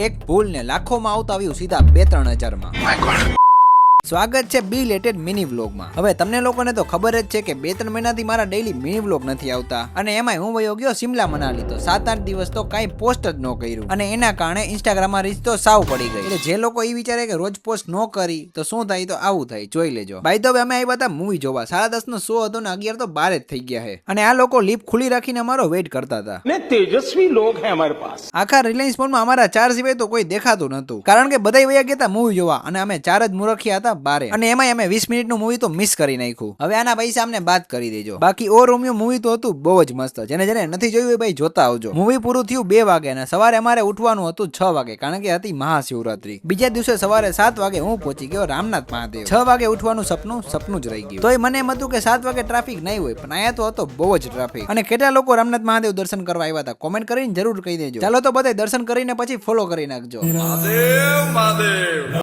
એક ભૂલ ને લાખોમાં આવતા આવ્યું સીધા 2-3 હજારમાં। સ્વાગત છે બી લેટેડ મિની વ્લોગમાં। હવે તમને લોકોને તો ખબર જ છે કે 2-3 મહિનાથી મારા ડેઈલી મિની વ્લોગ નથી આવતા અને એમાંય હું વયો ગયો શિમલા મનાલી તો 7-8 દિવસ તો કાંઈ પોસ્ટ જ ન કર્યું અને એના કારણે ઇન્સ્ટાગ્રામમાં રીચ તો સાવ પડી ગઈ। એટલે જે લોકો એ વિચારે કે રોજ પોસ્ટ ન કરી તો શું થાય તો આવું થાય, જોઈ લેજો। બાય ધ વે અમે આવ્યા હતા મૂવી જોવા, 10:30 નો શો હતો ને 11 તો 12 જ થઈ ગયા છે અને આ લોકો લીપ ખુલ્લી રાખીને અમારો વેઇટ કરતા હતા। ને તેજસ્વી લોગ હે અમારે પાસ। આખા રિલાયન્સ મોલમાં અમારા 4 સિવાય તો કોઈ દેખાતું નતું કારણ કે બધા વયા ગયા હતા મૂવી જોવા અને અમે 4 જ મૂર્ખિયા હતા બારે અને એમાંય અમે 20 મિનિટનું મૂવી તો મિસ કરી નાખ્યું। હવે આના પૈસા અમને બાદ કરી દેજો। બાકી ઓ રોમિયો મૂવી તો હતું બહુ જ મસ્ત, જેને નથી જોયું હોય ભાઈ જોતા આવજો। મૂવી પૂરું થયું 2 વાગે અને સવારે અમારે ઉઠવાનું હતું 6 વાગે કારણ કે હતી મહાશિવરાત્રી। બીજા દિવસે સવારે 7 વાગે હું પહોંચી ગયો રામનાથ મહાદેવ। 6 વાગે ઉઠવાનું સપનું જ રહી ગયું। તોય મને એમ હતું કે 7 વાગે ટ્રાફિક નહીં હોય પણ અહીંયા તો હતો બહુ જ ટ્રાફિક। અને કેટલા લોકો રામનાથ મહાદેવ દર્શન કરવા આવ્યા હતા કોમેન્ટ કરીને જરૂર કહી દેજો। ચાલો તો બધા દર્શન કરીને પછી ફોલો કરી નાખજો। મહાદેવ મહાદેવ।